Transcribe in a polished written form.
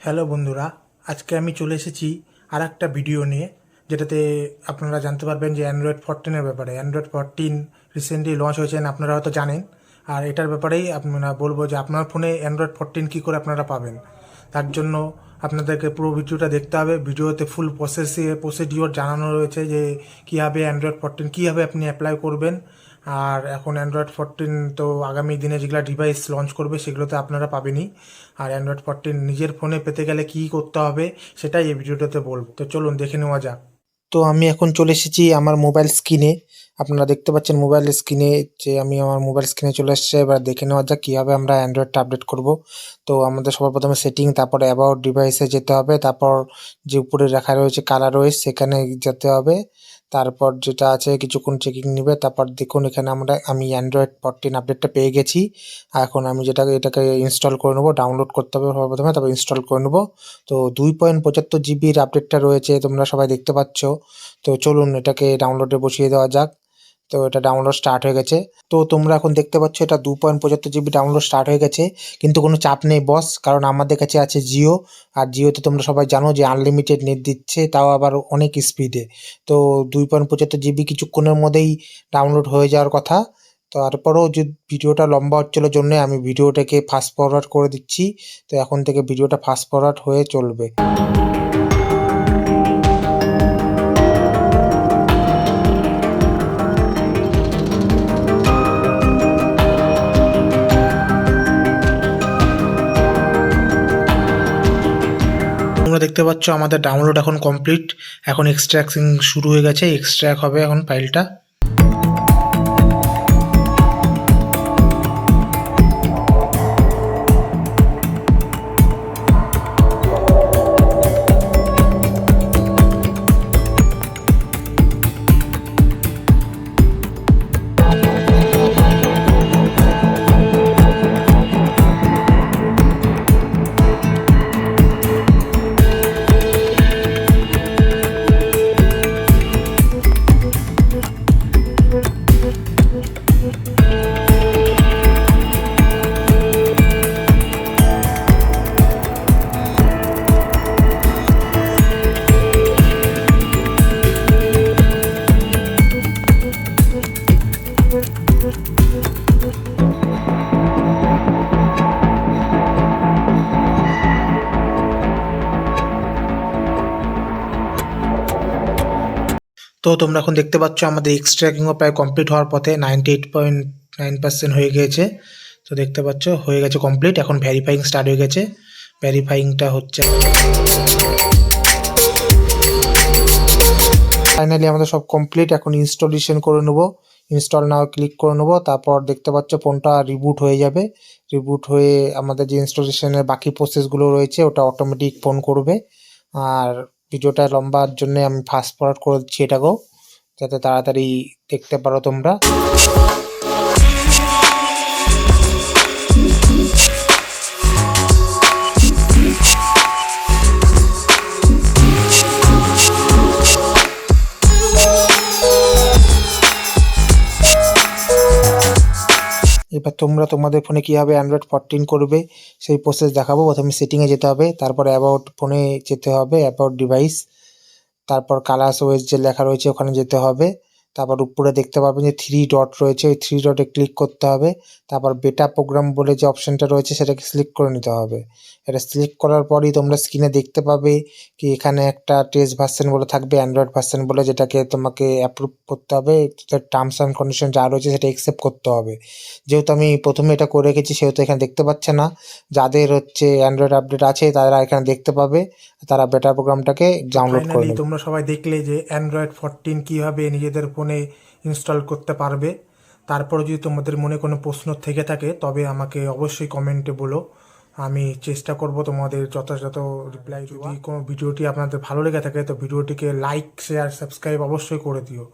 Hello বন্ধুরা, আজকে আমি চলে এসেছি আর একটা ভিডিও নিয়ে, যেটাতে আপনারা জানতে পারবেন যে অ্যান্ড্রয়েড 14-এর ব্যাপারে। অ্যান্ড্রয়েড 14 রিসেন্টলি লঞ্চ হয়েছেন, আপনারা হয়তো জানেন। আর এটার ব্যাপারেই আপনারা বলবো যে আপনার ফোনে অ্যান্ড্রয়েড 14 কী করে আপনারা পাবেন। তার জন্য আপনাদেরকে পুরো ভিডিওটা দেখতে হবে। ভিডিওতে ফুল প্রসিডিওর জানানো রয়েছে যে কীভাবে অ্যান্ড্রয়েড 14 কীভাবে আপনি অ্যাপ্লাই করবেন। আর এখন অ্যান্ড্রয়েড 14 তো আগামী দিনে যেগুলো ডিভাইস লঞ্চ করবে সেগুলোতে আপনারা পাবেনই। আর অ্যান্ড্রয়েড 14 নিজের ফোনে পেতে গেলে কী করতে হবে সেটাই এই ভিডিওটাতে বলবো। তো চলুন দেখে নেওয়া যাক। তো আমি এখন চলে এসেছি আমার মোবাইল স্ক্রিনে। আপনারা দেখতে পাচ্ছেন মোবাইল স্ক্রিনে যে আমি আমার মোবাইল স্ক্রিনে চলে এসেছে। এবার দেখে নেওয়া যাক কীভাবে আমরা অ্যান্ড্রয়েডটা আপডেট করব। তো আমাদের সবার প্রথমে সেটিং, তারপরে অ্যাবাউট ডিভাইসে যেতে হবে, তারপর যে উপরে লেখা রয়েছে কালার ওয়েস সেখানে যেতে হবে। তারপর যেটা আছে কিছুক্ষণ চেকিং নেবে। তারপর দেখুন এখানে আমি অ্যান্ড্রয়েড 14 আপডেটটা পেয়ে গেছি। এখন আমি এটাকে ইনস্টল করে নেবো। ডাউনলোড করতে হবে সবার প্রথমে, তারপর ইনস্টল করে নেবো। তো 2.75 জিবির আপডেটটা রয়েছে, তোমরা সবাই দেখতে পাচ্ছ। তো চলুন এটাকে ডাউনলোডে বসিয়ে দেওয়া যাক। তো এটা ডাউনলোড স্টার্ট হয়ে গেছে। তো তোমরা এখন দেখতে পাচ্ছ এটা 2.75 জিবি ডাউনলোড স্টার্ট হয়ে গেছে। কিন্তু কোনো চাপ নেই বস, কারণ আমাদের কাছে আছে জিও। আর জিওতে তোমরা সবাই জানো যে আনলিমিটেড নেট দিচ্ছে, তাও আবার অনেক স্পিডে। তো 2.75 জিবি কিছুক্ষণের মধ্যেই ডাউনলোড হয়ে যাওয়ার কথা। তারপরেও যে ভিডিওটা লম্বা হচ্ছিলো জন্য আমি ভিডিওটাকে ফাস্ট ফরওয়ার্ড করে দিচ্ছি। তো এখন থেকে ভিডিওটা ফাস্ট ফরওয়ার্ড হয়ে চলবে। তোমরা দেখতে পাচ্ছ আমাদের ডাউনলোড এখন কমপ্লিট। এখন এক্সট্র্যাক্টিং শুরু হয়ে গেছে, এক্সট্র্যাক্ট হবে এখন ফাইলটা। তো তোমরা এখন দেখতে পাচ্ছ আমাদের এক্সট্র্যাক্টিংও প্রায় কমপ্লিট হওয়ার পথে, 98.9% হয়ে গিয়েছে। তো দেখতে পাচ্ছ হয়ে গেছে কমপ্লিট। এখন ভেরিফাইং স্টার্ট হয়ে গেছে, ভেরিফাইংটা হচ্ছে। ফাইনালি আমাদের সব কমপ্লিট। এখন ইনস্টলেশন করে নেবো। ইনস্টল নাও ক্লিক করে নেবো। তারপর দেখতে পাচ্ছ ফোনটা রিবুট হয়ে যাবে। রিবুট হয়ে আমাদের যে ইনস্টলেশনের বাকি প্রসেসগুলো রয়েছে ওটা অটোমেটিক ফোন করবে। আর ভিডিওটা লম্বার জন্য আমি ফাস্ট ফরওয়ার্ড করে দিচ্ছি এটাকেও, যাতে তাড়াতাড়ি দেখতে পারো তোমরা। এবার তোমরা তোমাদের ফোনে কীভাবে অ্যান্ড্রয়েড 14 করবে সেই প্রসেস দেখাবো। প্রথমে সেটিংয়ে যেতে হবে, তারপর অ্যাবাউট ফোনে যেতে হবে, অ্যাবাউট ডিভাইস, তারপর কালার্স ওয়েস যে লেখা রয়েছে ওখানে যেতে হবে। তারপর উপরে দেখতে পাবেন যে 3 ডট রয়েছে, ওই 3 ডটে ক্লিক করতে হবে। তারপর বেটা প্রোগ্রাম বলে যে অপশানটা রয়েছে সেটাকে সিলেক্ট করে নিতে হবে। এটা সিলেক্ট করার পরই তোমরা স্ক্রিনে দেখতে পাবে কি এখানে একটা টেস্ট ভার্সন বলে থাকবে, অ্যান্ড্রয়েড ভার্সন বলে, যেটাকে তোমাকে অ্যাপ্রুভ করতে হবে। টার্মস অ্যান্ড কন্ডিশন যা রয়েছে সেটা অ্যাকসেপ্ট করতে হবে। যেহেতু আমি প্রথমে এটা করে রেখেছি সেহেতু এখানে দেখতে পাচ্ছে না। যাদের হচ্ছে অ্যান্ড্রয়েড আপডেট আছে তারা এখানে দেখতে পাবে, তারা বেটা প্রোগ্রামটাকে ডাউনলোড করে নেবে। তোমরা সবাই দেখলে যে অ্যান্ড্রয়েড 14 কীভাবে নিজেদের ফোনে ইনস্টল করতে পারবে। তারপরে যদি তোমাদের মনে কোনো প্রশ্ন থেকে থাকে তবে আমাকে অবশ্যই কমেন্টে বলো, আমি চেষ্টা করব তোমাদের যথাযথ রিপ্লাই। যদি কোনো ভিডিওটি আপনাদের ভালো লেগে থাকে তো ভিডিওটিকে লাইক, শেয়ার, সাবস্ক্রাইব অবশ্যই করে দিও।